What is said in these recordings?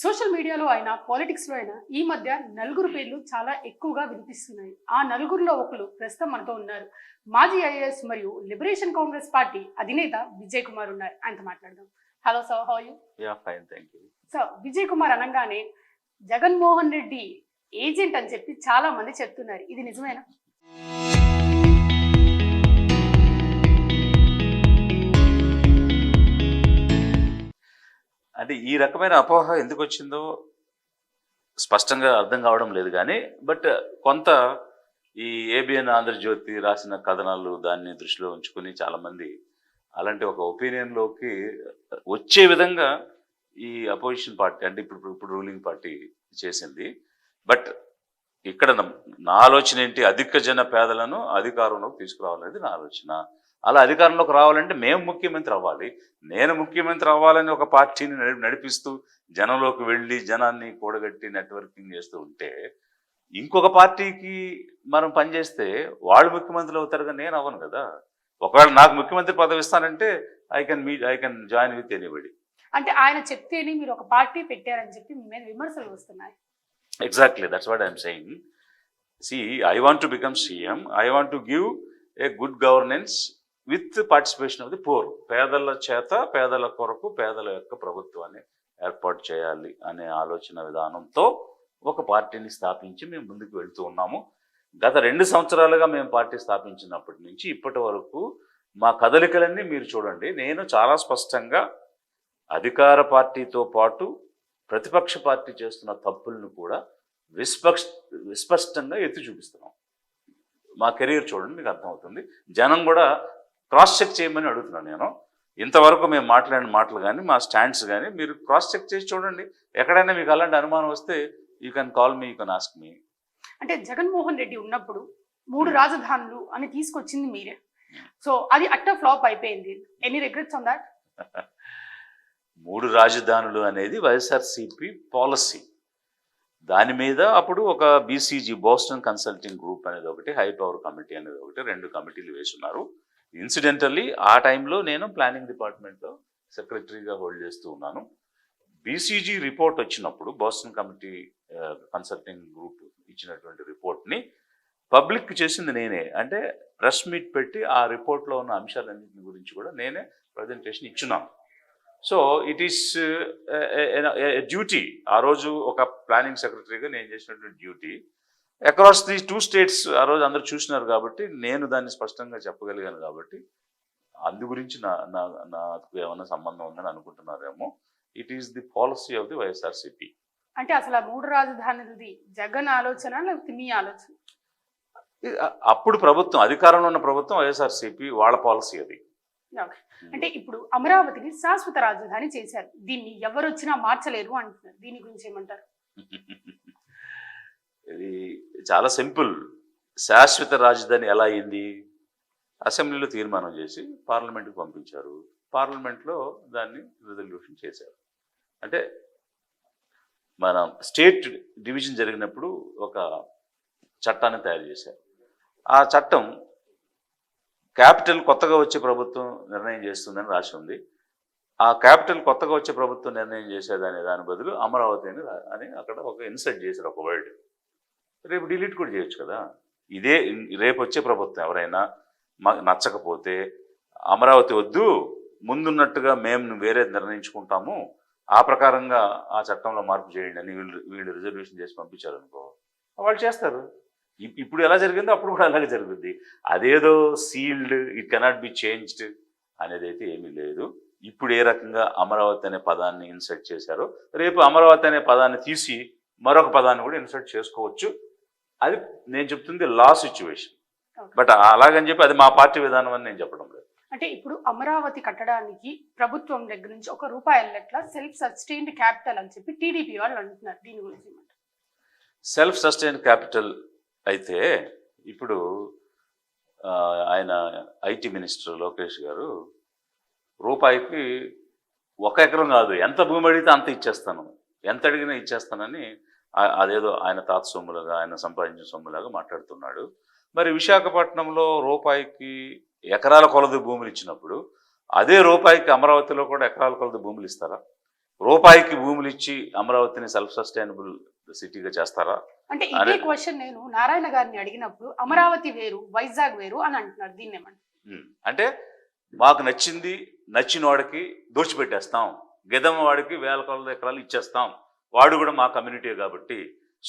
Social మీడియాలో అయినా పాలిటిక్స్లో అయినా ఈ మధ్య నలుగురు పేర్లు చాలా ఎక్కువగా వినిపిస్తున్నాయి. ఆ నలుగురిలో ఒకరు ప్రస్తుతం మనతో ఉన్నారు. మాజీ ఐఏఎస్ మరియు లిబరేషన్ కాంగ్రెస్ పార్టీ అధినేత విజయ్ కుమార్ ఉన్నారు. ఆయనతో మాట్లాడదాం. Hello sir, how are you? Fine, thank you. Sir, Vijay Kumar అనగానే జగన్మోహన్ రెడ్డి ఏజెంట్ అని చెప్పి చాలా మంది చెప్తున్నారు. ఇది నిజమేనా? అంటే ఈ రకమైన అపోహ ఎందుకు వచ్చిందో స్పష్టంగా అర్థం కావడం లేదు, కానీ బట్ కొంత ఈ ఏబిఎన్ ఆంధ్రజ్యోతి రాసిన కథనాలు దాన్ని దృష్టిలో ఉంచుకుని చాలామంది అలాంటి ఒక ఒపీనియన్లోకి వచ్చే విధంగా ఈ అపోజిషన్ పార్టీ అంటే ఇప్పుడు రూలింగ్ పార్టీ చేసింది. బట్ ఇక్కడ నా ఆలోచన ఏంటి, అధిక జన పేదలను అధికారంలోకి తీసుకురావాలనేది నా ఆలోచన. అలా అధికారంలోకి రావాలంటే మేము ముఖ్యమంత్రి అవ్వాలి. నేను ముఖ్యమంత్రి అవ్వాలని ఒక పార్టీని నడిపిస్తూ జనంలోకి వెళ్ళి జనాన్ని కూడగట్టి నెట్వర్కింగ్ చేస్తూ ఉంటే ఇంకొక పార్టీకి మనం పనిచేస్తే వాళ్ళు ముఖ్యమంత్రులు అవుతారుగా, నేను అవ్వను కదా. ఒకవేళ నాకు ముఖ్యమంత్రి పదవి ఇస్తానంటే I can join with anybody. అంటే ఆయన చెప్తేనే మీరు ఒక పార్టీ పెట్టారని చెప్పి మీ మీద విమర్శలు వస్తున్నాయి. Exactly, that's what I'm saying. See, I want to become CM. I want to give a good governance with the participation of the poor. పేదల చేత పేదల కొరకు పేదల యొక్క ప్రభుత్వాన్ని ఏర్పాటు చేయాలి అనే ఆలోచన విధానంతో ఒక పార్టీని స్థాపించి మేము ముందుకు వెళ్తూ ఉన్నాము. గత 2 సంవత్సరాలుగా మేము పార్టీ స్థాపించినప్పటి నుంచి ఇప్పటి వరకు మా కదలికలన్నీ మీరు చూడండి. నేను చాలా స్పష్టంగా అధికార పార్టీతో పాటు ప్రతిపక్ష పార్టీ చేస్తున్న తప్పులను కూడా విస్పష్టంగా ఎత్తి చూపిస్తున్నాం. మా కెరీర్ చూడండి, మీకు అర్థమవుతుంది. జనం కూడా క్రాస్ చెక్ చేయమని అడుగుతున్నాను నేను. ఇంతవరకు మేము మాట్లాడిన మాటలు కానీ మా స్టాండ్స్ కానీ మీరు క్రాస్ చెక్ చేసి చూడండి. ఎక్కడైనా మీకు అలాంటి అనుమానం వస్తే you can call me, you can ask me. అంటే జగన్మోహన్ రెడ్డి ఉన్నప్పుడు 3 రాజధానులు అని తీసుకొచ్చింది మీరే. సో అది అట్టర్ ఫ్లాప్ అయిపోయింది. Any regrets on that? 3 రాజధానులు అనేది వైఎస్ఆర్సీపీ పాలసీ. దాని మీద అప్పుడు ఒక బీసీజీ బోస్టన్ కన్సల్టింగ్ గ్రూప్ అనేది ఒకటి, హై పవర్ కమిటీ అనేది ఒకటి, 2 కమిటీలు వేసున్నారు. ఇన్సిడెంటల్లీ ఆ టైంలో నేను ప్లానింగ్ డిపార్ట్మెంట్లో సెక్రటరీగా హోల్డ్ చేస్తూ ఉన్నాను. బీసీజీ రిపోర్ట్ వచ్చినప్పుడు బోస్టన్ కమిటీ కన్సల్టింగ్ గ్రూప్ ఇచ్చినటువంటి రిపోర్ట్ని పబ్లిక్ చేసింది నేనే. అంటే ప్రెస్ మీట్ పెట్టి ఆ రిపోర్ట్లో ఉన్న అంశాలన్నింటి గురించి కూడా నేనే ప్రజెంటేషన్ ఇచ్చున్నాను. So it is duty. ఆ రోజు ఒక ప్లానింగ్ సెక్రటరీగా నేను చేసినటువంటి డ్యూటీ. అక్రాస్ ది 2 స్టేట్స్ ఆ రోజు అందరూ చూసినారు కాబట్టి నేను దాన్ని స్పష్టంగా చెప్పగలిగాను. కాబట్టి అందు గురించి నాకు ఏమైనా సంబంధం ఉందని అనుకుంటున్నారేమో. It is the policy of the YSRCP. అంటే అసలు 3 రాజధానులది జగన్ ఆలోచన లేకపోతే మీ ఆలోచన? అప్పుడు ప్రభుత్వం, అధికారంలో ఉన్న ప్రభుత్వం వైఎస్ఆర్సీపీ, వాళ్ళ పాలసీ అది. అంటే ఇప్పుడు అమరావతిని శాశ్వత రాజధాని చేశారు. దీన్ని ఎవరు వచ్చినా మార్చలేరు అంటున్నారు. దీని గురించి ఏమంటారు? ఇది చాలా సింపుల్. శాశ్వత రాజధాని ఎలా అయింది? అసెంబ్లీలో తీర్మానం చేసి పార్లమెంట్కి పంపించారు. పార్లమెంట్లో దాన్ని రిజల్యూషన్ చేశారు. అంటే మన స్టేట్ డివిజన్ జరిగినప్పుడు ఒక చట్టాన్ని తయారు చేశారు. ఆ చట్టం క్యాపిటల్ కొత్తగా వచ్చే ప్రభుత్వం నిర్ణయం చేస్తుందని రాసి ఉంది. ఆ క్యాపిటల్ కొత్తగా వచ్చే ప్రభుత్వం నిర్ణయం చేసేదనే దాని బదులు అమరావతి అని అక్కడ ఒక ఇన్సర్ట్ చేశారు, ఒక వర్డ్. రేపు డిలీట్ కూడా చేయొచ్చు కదా. ఇదే రేపు వచ్చే ప్రభుత్వం ఎవరైనా నచ్చకపోతే అమరావతి వద్దు, ముందున్నట్టుగా మేము వేరే నిర్ణయించుకుంటాము, ఆ ప్రకారంగా ఆ చట్టంలో మార్పు చేయండి అని వీళ్ళు రిజర్వేషన్ చేసి పంపించారనుకో, వాళ్ళు చేస్తారు. ఇప్పుడు ఎలా జరిగిందో అప్పుడు కూడా అలాగే జరుగుద్ది. అదేదో sealed, it cannot be changed అనేది అయితే ఏమీ లేదు. ఇప్పుడు ఏ రకంగా అమరావతి అనే పదాన్ని ఇన్సర్ట్ చేశారో రేపు అమరావతి అనే పదాన్ని తీసి మరొక పదాన్ని కూడా ఇన్సర్ట్ చేసుకోవచ్చు. అది నేను చెప్తుంది లా సిచ్యువేషన్. బట్ అలాగని చెప్పి అది మా పార్టీ విధానం అని నేను చెప్పడం లేదు. అంటే ఇప్పుడు అమరావతి కట్టడానికి ప్రభుత్వం దగ్గర నుంచి ₹1 సెల్ఫ్ సస్టైన్డ్ క్యాపిటల్ అని చెప్పి టీడీపీ వాళ్ళు అంటున్నారు. దీని గురించి సెల్ఫ్ సస్టైన్డ్ క్యాపిటల్ అయితే ఇప్పుడు ఆయన ఐటీ మినిస్టర్ లోకేష్ గారు రూపాయికి 1 ఎకరం కాదు, ఎంత భూమి అడిగితే అంత ఇచ్చేస్తాను, ఎంత అడిగినా ఇచ్చేస్తానని అదేదో ఆయన తాత సొమ్ములుగా, ఆయన సంపాదించిన సొమ్ములాగా మాట్లాడుతున్నాడు. మరి విశాఖపట్నంలో రూపాయికి ఎకరాల కొలది భూములు ఇచ్చినప్పుడు అదే రూపాయికి అమరావతిలో కూడా ఎకరాల కొలది భూములు ఇస్తారా? రూపాయికి భూములు ఇచ్చి అమరావతిని సెల్ఫ్ సస్టైనబుల్ సిటీగా చేస్తారా? అంటే ఇదే క్వశ్చన్ నేను నారాయణ గారిని అడిగినప్పుడు అమరావతి వేరు వైజాగ్ వేరు అని అంటున్నారు. దీన్ని ఏమంటారు? అంటే మాకు నచ్చింది, నచ్చిన వాడికి దోచిపెట్టేస్తాం, గెదమ్మ వాడికి వేల కొలది ఎకరాలు ఇచ్చేస్తాం, వాడు కూడా మా కమ్యూనిటీ కాబట్టి.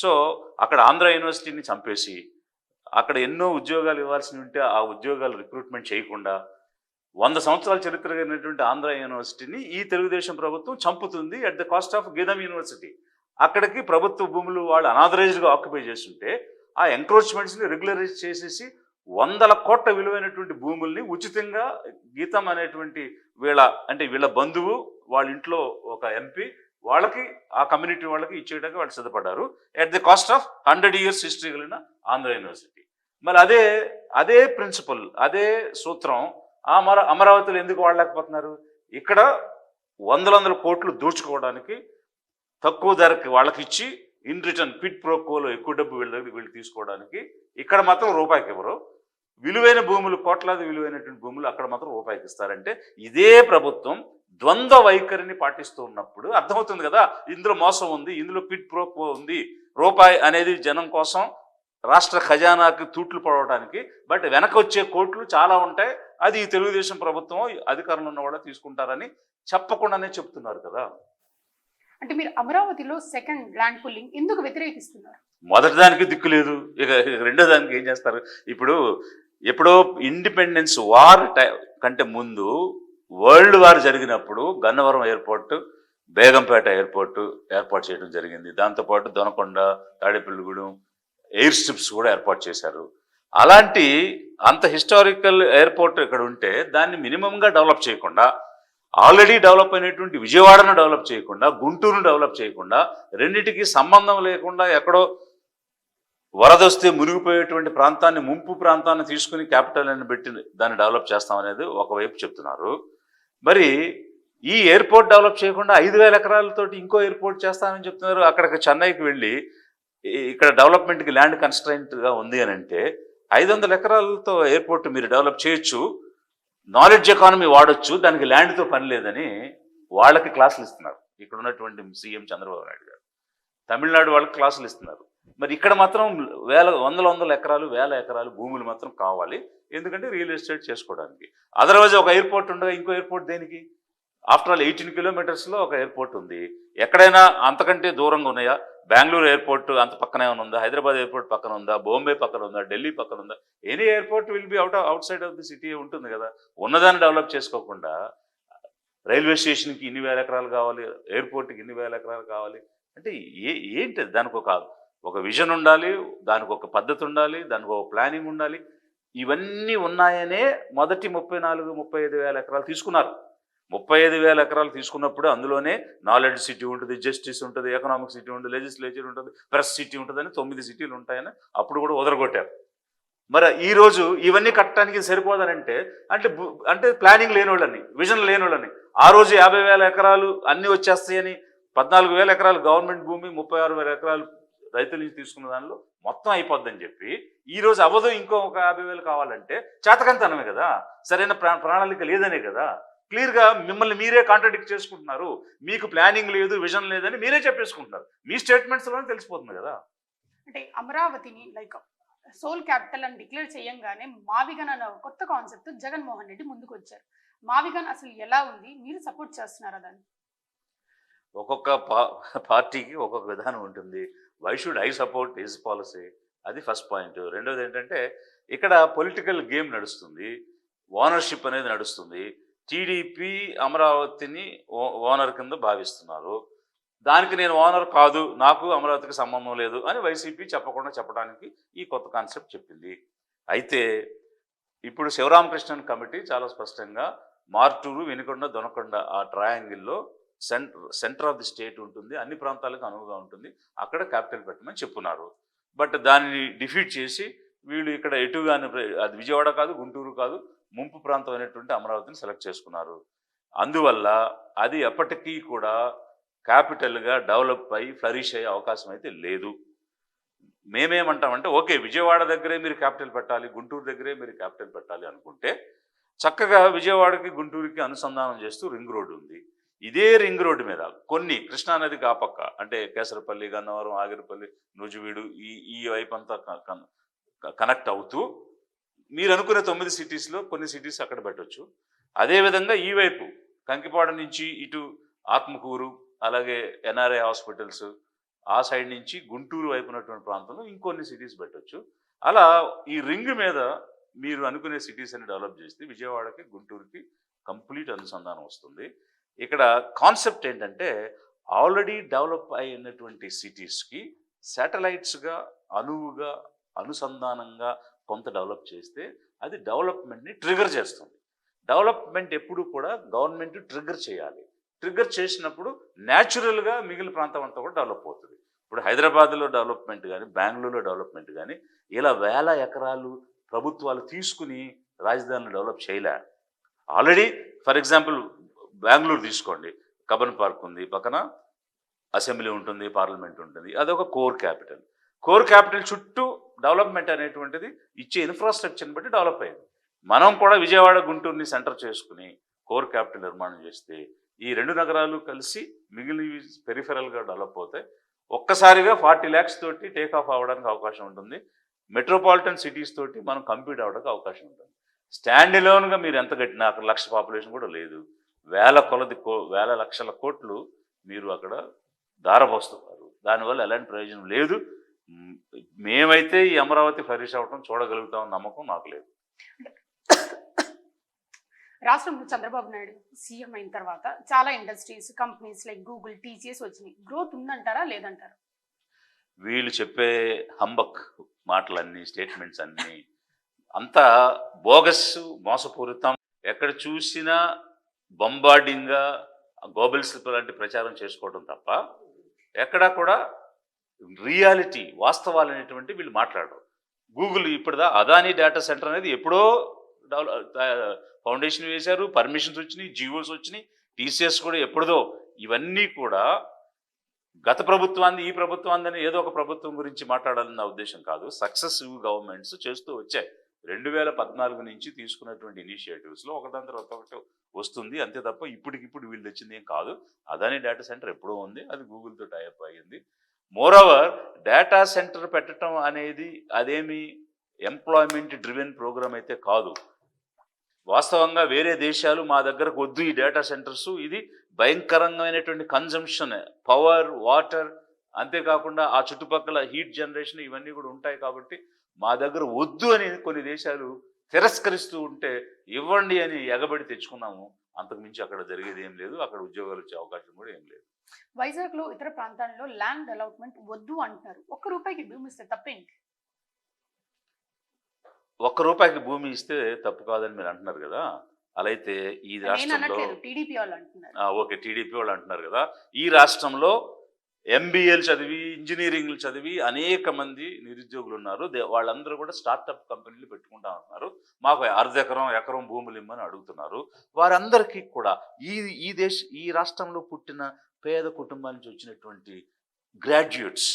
సో అక్కడ ఆంధ్ర యూనివర్సిటీని చంపేసి అక్కడ ఎన్నో ఉద్యోగాలు ఇవ్వాల్సి ఉంటే ఆ ఉద్యోగాలు రిక్రూట్మెంట్ చేయకుండా 100 సంవత్సరాల చరిత్ర కలిగినటువంటి ఆంధ్ర యూనివర్సిటీని ఈ తెలుగుదేశం ప్రభుత్వం చంపుతుంది at the cost of GITAM university. అక్కడికి ప్రభుత్వ భూములు వాళ్ళు అనాథరైజ్డ్గా ఆక్యుపై చేస్తుంటే ఆ ఎంక్రోచ్మెంట్స్ని రెగ్యులరైజ్ చేసేసి 100 కోట్ల విలువైనటువంటి భూముల్ని ఉచితంగా గీతం అనేటువంటి వీళ్ళ బంధువు వాళ్ళ ఇంట్లో ఒక ఎంపీ వాళ్ళకి ఆ కమ్యూనిటీ వాళ్ళకి ఇచ్చేయడానికి వాళ్ళు సిద్ధపడ్డారు at the cost of 100 years history కలిగిన ఆంధ్ర యూనివర్సిటీ. మరి అదే ప్రిన్సిపల్, అదే సూత్రం అమరావతిలో ఎందుకు వాడలేకపోతున్నారు? ఇక్కడ వందల కోట్లు దోచుకోవడానికి తక్కువ ధరకి వాళ్ళకి ఇచ్చి ఇన్ రిటర్న్ క్విట్ ప్రోకోలో ఎక్కువ డబ్బు వీళ్ళు తీసుకోవడానికి ఇక్కడ మాత్రం రూపాయికి ఇవ్వరు. విలువైన భూములు, కోట్లాది విలువైనటువంటి భూములు అక్కడ మాత్రం రూపాయికి ఇస్తారంటే ఇదే ప్రభుత్వం ద్వంద్వ వైఖరిని పాటిస్తూ ఉన్నప్పుడు అర్థమవుతుంది కదా, ఇందులో మోసం ఉంది, ఇందులో క్విట్ ప్రోకో ఉంది. రూపాయి అనేది జనం కోసం, రాష్ట్ర ఖజానాకి తూట్లు పడవడానికి, బట్ వెనక వచ్చే కోట్లు చాలా ఉంటాయి, అది ఈ తెలుగుదేశం ప్రభుత్వం అధికారంలో ఉన్న వాళ్ళు తీసుకుంటారని చెప్పకుండానే చెప్తున్నారు కదా. అంటే మీరు అమరావతిలో సెకండ్ ల్యాండ్ పుల్లింగ్ ఎందుకు వ్యతిరేకిస్తున్నారు? మొదటి దానికి దిక్కు లేదు, ఇక రెండో దానికి ఏం చేస్తారు? ఇప్పుడు ఎప్పుడో ఇండిపెండెన్స్ వార్ కంటే ముందు వరల్డ్ వార్ జరిగినప్పుడు గన్నవరం ఎయిర్పోర్ట్, బేగంపేట ఎయిర్పోర్ట్ ఏర్పాటు చేయడం జరిగింది. దాంతోపాటు దొనకొండ, తాడేపల్లిగూడెం ఎయిర్ స్ట్రిప్స్ కూడా ఏర్పాటు చేశారు. అలాంటి అంత హిస్టారికల్ ఎయిర్పోర్ట్ ఇక్కడ ఉంటే దాన్ని మినిమంగా డెవలప్ చేయకుండా, ఆల్రెడీ డెవలప్ అయినటువంటి విజయవాడను డెవలప్ చేయకుండా, గుంటూరును డెవలప్ చేయకుండా, రెండింటికి సంబంధం లేకుండా ఎక్కడో వరద వస్తే మునిగిపోయేటువంటి ప్రాంతాన్ని, ముంపు ప్రాంతాన్ని తీసుకుని క్యాపిటల్ అని పెట్టి దాన్ని డెవలప్ చేస్తామనేది ఒకవైపు చెప్తున్నారు. మరి ఈ ఎయిర్పోర్ట్ డెవలప్ చేయకుండా 5,000 ఎకరాలతోటి ఇంకో ఎయిర్పోర్ట్ చేస్తామని చెప్తున్నారు. అక్కడికి చెన్నైకి వెళ్ళి ఇక్కడ డెవలప్మెంట్కి ల్యాండ్ కన్స్ట్రైంట్గా ఉంది అని అంటే 500 ఎకరాలతో ఎయిర్పోర్ట్ మీరు డెవలప్ చేయొచ్చు, నాలెడ్జ్ ఎకానమీ వాడొచ్చు, దానికి ల్యాండ్తో పని లేదని వాళ్ళకి క్లాసులు ఇస్తున్నారు. ఇక్కడ ఉన్నటువంటి సీఎం చంద్రబాబు నాయుడు గారు తమిళనాడు వాళ్ళకి క్లాసులు ఇస్తున్నారు. మరి ఇక్కడ మాత్రం వందల ఎకరాలు, వేల ఎకరాలు భూములు మాత్రం కావాలి, ఎందుకంటే రియల్ ఎస్టేట్ చేసుకోవడానికి. అదర్వైజ్ ఒక ఎయిర్పోర్ట్ ఉండగా ఇంకో ఎయిర్పోర్ట్ దేనికి? ఆఫ్టర్ ఆల్ 18 kilometers ఒక ఎయిర్పోర్ట్ ఉంది. ఎక్కడైనా అంతకంటే దూరంగా ఉన్నాయా? బెంగళూరు ఎయిర్పోర్ట్ అంత పక్కనే ఉందా? హైదరాబాద్ ఎయిర్పోర్ట్ పక్కన ఉందా? బాంబే పక్కన ఉందా? ఢిల్లీ పక్కన ఉందా? Any airport will be out side of the city ఉంటుంది కదా. ఉన్నదాన్ని డెవలప్ చేసుకోకుండా రైల్వే స్టేషన్కి ఇన్ని వేల ఎకరాలు కావాలి, ఎయిర్పోర్ట్కి ఇన్ని వేల ఎకరాలు కావాలి అంటే ఏంటి? దానికి ఒక విజన్ ఉండాలి, దానికి ఒక పద్ధతి ఉండాలి, దానికి ఒక ప్లానింగ్ ఉండాలి. ఇవన్నీ ఉన్నాయనే మొదటి 34-35 ఎకరాలు తీసుకున్నారు. 35,000 ఎకరాలు తీసుకున్నప్పుడు అందులోనే నాలెడ్జ్ సిటీ ఉంటుంది, జస్టిస్ ఉంటుంది, ఎకనామిక్ సిటీ ఉంటుంది, లెజిస్లేచర్ ఉంటుంది, ప్రెస్ సిటీ ఉంటుందని 9 cities ఉంటాయని అప్పుడు కూడా వదలగొట్టారు. మరి ఈరోజు ఇవన్నీ కట్టడానికి సరిపోదనంటే అంటే ప్లానింగ్ లేనివాళ్ళని, విజన్ లేనివాళ్ళని, ఆ రోజు 50,000 ఎకరాలు అన్నీ వచ్చేస్తాయని 14,000 ఎకరాలు గవర్నమెంట్ భూమి, 36,000 ఎకరాలు రైతుల నుంచి తీసుకున్న దానిలో మొత్తం అయిపోద్దని చెప్పి ఈ రోజు అవ్వదు, ఇంకో 50,000 కావాలంటే చేతకంతనమే కదా, సరైన ప్రణాళిక లేదనే కదా. క్లియర్గా మిమ్మల్ని మీరే కాంట్రాడిక్ట్ చేసుకుంటున్నారు. మీకు ప్లానింగ్ లేదు, విజన్ లేదని మీరే చెప్పేసుకుంటున్నారు. మీ స్టేట్మెంట్స్లోనే తెలిసిపోతుంది కదా. అంటే అమరావతిని సోల్ క్యాపిటల్ అని డిక్లేర్ చేయంగానే మావిగన్ అన్న కొత్త కాన్సెప్ట్ జగన్మోహన్ రెడ్డి ముందుకు వచ్చారు. మావిగన్ అసలు ఎలా ఉంది? మీరు సపోర్ట్ చేస్తున్నారా దాన్ని? ఒక్కొక్క పార్టీకి ఒక్కొక్క విధానం ఉంటుంది. Why should I support his policy? అది ఫస్ట్ పాయింట్. రెండోది ఏంటంటే ఇక్కడ పొలిటికల్ గేమ్ నడుస్తుంది, ఓనర్షిప్ అనేది నడుస్తుంది. టీడీపీ అమరావతిని ఓనర్ కింద భావిస్తున్నారు. దానికి నేను ఓనర్ కాదు, నాకు అమరావతికి సంబంధం లేదు అని వైసీపీ చెప్పడానికి ఈ కొత్త కాన్సెప్ట్ చెప్పింది. అయితే ఇప్పుడు శివరామకృష్ణన్ కమిటీ చాలా స్పష్టంగా మార్టూరు, వెనుకొండ, దొనకొండ ఆ ట్రయాంగిల్లో సెంటర్ ఆఫ్ ది స్టేట్ ఉంటుంది, అన్ని ప్రాంతాలకు అనువుగా ఉంటుంది, అక్కడ క్యాపిటల్ పెట్టమని చెప్పున్నారు. బట్ దాన్ని డిఫీట్ చేసి వీళ్ళు ఇక్కడ ఎటుగాని, అది విజయవాడ కాదు, గుంటూరు కాదు, ముంపు ప్రాంతం అయినటువంటి అమరావతిని సెలెక్ట్ చేసుకున్నారు. అందువల్ల అది ఎప్పటికీ కూడా క్యాపిటల్గా డెవలప్ అయ్యి ఫ్లరిష్ అయ్యే అవకాశం అయితే లేదు. మేమేమంటామంటే ఓకే, విజయవాడ దగ్గరే మీరు క్యాపిటల్ పెట్టాలి, గుంటూరు దగ్గరే మీరు క్యాపిటల్ పెట్టాలి అనుకుంటే చక్కగా విజయవాడకి గుంటూరుకి అనుసంధానం చేస్తూ రింగ్ రోడ్డు ఉంది. ఇదే రింగ్ రోడ్డు మీద కొన్ని కృష్ణానదికి ఆ పక్క అంటే కేసరపల్లి, గన్నవరం, ఆగిరిపల్లి, నూజివీడు ఈ వైపు అంతా కనెక్ట్ అవుతూ మీరు అనుకునే 9 సిటీస్లో కొన్ని సిటీస్ అక్కడ పెట్టొచ్చు. అదేవిధంగా ఈ వైపు కంకిపాడు నుంచి ఇటు ఆత్మకూరు, అలాగే ఎన్ఆర్ఐ హాస్పిటల్స్, ఆ సైడ్ నుంచి గుంటూరు వైపు ఉన్నటువంటి ప్రాంతంలో ఇంకొన్ని సిటీస్ పెట్టొచ్చు. అలా ఈ రింగ్ మీద మీరు అనుకునే సిటీస్ అని డెవలప్ చేస్తే విజయవాడకి, గుంటూరుకి కంప్లీట్ అనుసంధానం వస్తుంది. ఇక్కడ కాన్సెప్ట్ ఏంటంటే ఆల్రెడీ డెవలప్ అయినటువంటి సిటీస్కి శాటిలైట్స్గా అనువుగా అనుసంధానంగా కొంత డెవలప్ చేస్తే అది డెవలప్మెంట్ని ట్రిగర్ చేస్తుంది. డెవలప్మెంట్ ఎప్పుడు కూడా గవర్నమెంట్ ట్రిగర్ చేయాలి. ట్రిగర్ చేసినప్పుడు న్యాచురల్గా మిగిలిన ప్రాంతం అంతా కూడా డెవలప్ అవుతుంది. ఇప్పుడు హైదరాబాద్లో డెవలప్మెంట్ కానీ, బెంగళూరులో డెవలప్మెంట్ కానీ ఇలా వేల ఎకరాలు ప్రభుత్వాలు తీసుకుని రాజధానిని డెవలప్ చేయలే. ఆల్రెడీ ఫర్ ఎగ్జాంపుల్ బెంగళూరు తీసుకోండి, కబన్ పార్క్ ఉంది, పక్కన అసెంబ్లీ ఉంటుంది, పార్లమెంట్ ఉంటుంది, అదొక కోర్ క్యాపిటల్. కోర్ క్యాపిటల్ చుట్టూ డెవలప్మెంట్ అనేటువంటిది ఇచ్చే ఇన్ఫ్రాస్ట్రక్చర్ని బట్టి డెవలప్ అయింది. మనం కూడా విజయవాడ, గుంటూరుని సెంటర్ చేసుకుని కోర్ క్యాపిటల్ నిర్మాణం చేస్తే ఈ 2 నగరాలు కలిసి మిగిలినవి పెరిఫెరల్గా డెవలప్ అవుతాయి. ఒక్కసారిగా 40 lakhs తోటి టేక్ ఆఫ్ అవ్వడానికి అవకాశం ఉంటుంది. మెట్రోపాలిటన్ సిటీస్ తోటి మనం కంపీట్ అవ్వడానికి అవకాశం ఉంటుంది. స్టాండ్ ఎలోన్గా మీరు ఎంత కట్టినా అక్కడ 1,00,000 పాపులేషన్ కూడా లేదు. వేల లక్షల కోట్లు మీరు అక్కడ దారపోస్తున్నారు. దానివల్ల ఎలాంటి ప్రయోజనం లేదు. మేమైతే ఈ అమరావతి ఫ్లరిష్ అవ్వటం చూడగలుగుతామని నమ్మకం నాకు లేదు. రాష్ట్రంలో చంద్రబాబు నాయుడు సీఎం అయిన తర్వాత చాలా industries, companies like Google, TCS వచ్చినాయి. గ్రోత్ ఉందంటారా లేదంటారా? వీళ్ళు చెప్పే హంబక్ మాటలన్నీ, స్టేట్మెంట్స్ అన్నీ అంతా బోగస్, మోసపూరితం. ఎక్కడ చూసినా బొంబార్డింగ్గా గోబెల్స్ లాంటి ప్రచారం చేసుకోవడం తప్ప ఎక్కడా కూడా రియాలిటీ, వాస్తవాలు అనేటువంటి వీళ్ళు మాట్లాడరు. గూగుల్ ఇప్పుడుదా అదానీ డేటా సెంటర్ అనేది ఎప్పుడో ఫౌండేషన్ వేశారు, పర్మిషన్స్ వచ్చినాయి, జియోస్ వచ్చినాయి, టీసీఎస్ కూడా ఎప్పుడుదో. ఇవన్నీ కూడా గత ప్రభుత్వాన్ని, ఈ ప్రభుత్వాన్ని ఏదో ఒక ప్రభుత్వం గురించి మాట్లాడాలన్న ఉద్దేశం కాదు. సక్సెసివ్ గవర్నమెంట్స్ చేస్తూ వచ్చాయి. 2014 నుంచి తీసుకున్నటువంటి ఇనిషియేటివ్స్లో ఒకదాని తర్వాత ఒకటి వస్తుంది అంతే తప్ప ఇప్పటికిప్పుడు వీళ్ళు తెచ్చింది ఏం కాదు. అదానీ డేటా సెంటర్ ఎప్పుడో ఉంది, అది గూగుల్తో టైఅప్ అయ్యింది. మోరోవర్ డేటా సెంటర్ పెట్టడం అనేది అదేమి ఎంప్లాయ్మెంట్ డ్రివెన్ ప్రోగ్రామ్ అయితే కాదు. వాస్తవంగా వేరే దేశాలు మా దగ్గరకు వద్దు ఈ డేటా సెంటర్స్, ఇది భయంకరమైనటువంటి కన్జంప్షన్, పవర్, వాటర్, అంతేకాకుండా ఆ చుట్టుపక్కల హీట్ జనరేషన్ ఇవన్నీ కూడా ఉంటాయి కాబట్టి మా దగ్గర వద్దు అని కొన్ని దేశాలు తిరస్కరిస్తూ ఉంటే ఇవ్వండి అని ఎగబడి తెచ్చుకున్నాము. అంతకుమించి అక్కడ జరిగేది ఏం లేదు. అక్కడ ఉద్యోగాలు వచ్చే అవకాశం కూడా ఏం లేదు. వైజాగ్లో ఇతర ప్రాంతాల్లో ల్యాండ్ డెవలప్మెంట్ వద్దు అంటున్నారు. ₹1 భూమి ఇస్తే తప్పేంటి? ₹1 భూమి ఇస్తే తప్పు కాదని మీరు అంటున్నారు కదా. అలా అయితే ఈ రాష్ట్రంలో టీడీపీ వాళ్ళు అంటున్నారు. ఓకే, టీడీపీ వాళ్ళు అంటున్నారు కదా. ఈ రాష్ట్రంలో ఎంబీఏలు చదివి, ఇంజనీరింగ్లు చదివి అనేక మంది నిరుద్యోగులు ఉన్నారు. వాళ్ళందరూ కూడా స్టార్టప్ కంపెనీలు పెట్టుకుంటా ఉంటున్నారు. మాకు ఎకరం భూములు ఇమ్మని అడుగుతున్నారు. వారందరికీ కూడా ఈ రాష్ట్రంలో పుట్టిన పేద కుటుంబాల నుంచి వచ్చినటువంటి graduates,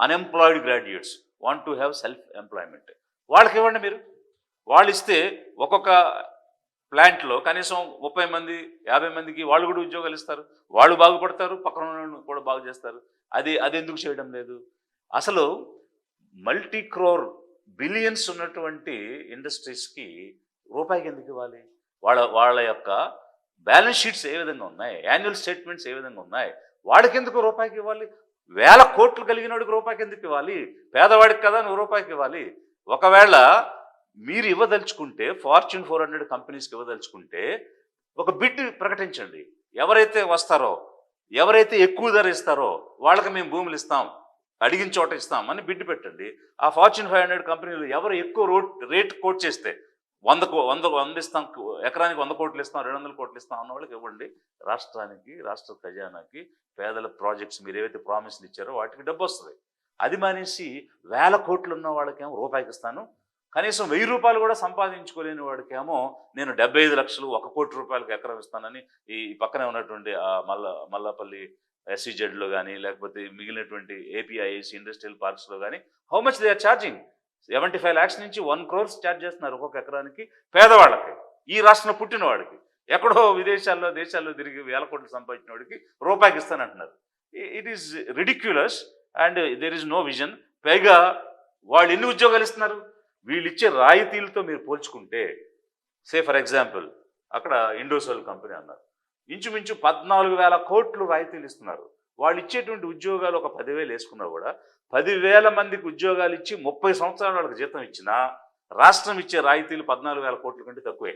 unemployed graduates want to have self employment. వాళ్ళకి ఇవ్వండి మీరు. వాళ్ళు ఇస్తే ఒక్కొక్క ప్లాంట్లో కనీసం 30 మంది 50 మందికి వాళ్ళు కూడా ఉద్యోగాలు ఇస్తారు. వాళ్ళు బాగుపడతారు, పక్కన కూడా బాగు చేస్తారు. అది ఎందుకు చేయడం లేదు? అసలు మల్టీ క్రోర్ బిలియన్స్ ఉన్నటువంటి ఇండస్ట్రీస్కి రూపాయికి ఎందుకు ఇవ్వాలి? వాళ్ళ యొక్క బ్యాలెన్స్ షీట్స్ ఏ విధంగా ఉన్నాయి, యాన్యువల్ స్టేట్మెంట్స్ ఏ విధంగా ఉన్నాయి, వాడికి ఎందుకు రూపాయికి ఇవ్వాలి? వేల కోట్లు కలిగిన వాడికి రూపాయికి ఎందుకు ఇవ్వాలి? పేదవాడికి కదా నువ్వు రూపాయికి ఇవ్వాలి. ఒకవేళ మీరు ఇవ్వదలుచుకుంటే, ఫార్చ్యూన్ 400 కంపెనీస్కి ఇవ్వదలుచుకుంటే ఒక బిడ్ ప్రకటించండి. ఎవరైతే వస్తారో, ఎవరైతే ఎక్కువ ధర ఇస్తారో వాళ్ళకి మేము భూములు ఇస్తాం, అడిగిన చోట ఇస్తాం అని బిడ్ పెట్టండి. ఆ ఫార్చ్యూన్ 500 కంపెనీలు ఎవరు ఎక్కువ రేట్ కోట్ చేస్తే 100 ఇస్తాం, ఎకరానికి 100 కోట్లు ఇస్తాం, 200 కోట్లు ఇస్తాం అన్న వాళ్ళకి ఇవ్వండి. రాష్ట్రానికి, రాష్ట్ర ఖజానాకి, పేదల ప్రాజెక్ట్స్ మీరు ఏవైతే ప్రామిస్లు ఇచ్చారో వాటికి డబ్బు వస్తుంది. అది మానేసి వేల కోట్లు ఉన్న వాళ్ళకేమో రూపాయికి ఇస్తాను, కనీసం ₹1000 కూడా సంపాదించుకోలేని వాడికేమో నేను 75 లక్షలు, ₹1 కోటి ఎకరం ఇస్తానని ఈ పక్కనే ఉన్నటువంటి మల్లాపల్లి SEZలో కానీ లేకపోతే మిగిలినటువంటి APIIC ఇండస్ట్రియల్ పార్క్స్లో కానీ how much they are charging? 75 lakhs నుంచి 1 crore ఛార్జ్ చేస్తున్నారు ఒక్కొక్క ఎకరానికి పేదవాళ్ళకి, ఈ రాష్ట్రంలో పుట్టిన వాడికి. ఎక్కడో దేశాల్లో తిరిగి వేల కోట్లు సంపాదించిన వాడికి రూపాయికి ఇస్తానంటున్నారు. It is ridiculous and there is no vision. పైగా వాళ్ళు ఎన్ని ఉద్యోగాలు ఇస్తున్నారు? వీళ్ళు ఇచ్చే రాయితీలతో మీరు పోల్చుకుంటే, సే ఫర్ ఎగ్జాంపుల్ అక్కడ ఇండోసోల్ కంపెనీ అన్నారు, ఇంచుమించు 14,000 కోట్లు రాయితీలు ఇస్తున్నారు. వాళ్ళు ఇచ్చేటువంటి ఉద్యోగాలు ఒక 10,000 వేసుకున్నా కూడా 10,000 మందికి ఉద్యోగాలు ఇచ్చి 30 సంవత్సరాల వాళ్ళకి జీతం ఇచ్చినా రాష్ట్రం ఇచ్చే రాయితీలు 14,000 కోట్ల కంటే తక్కువే.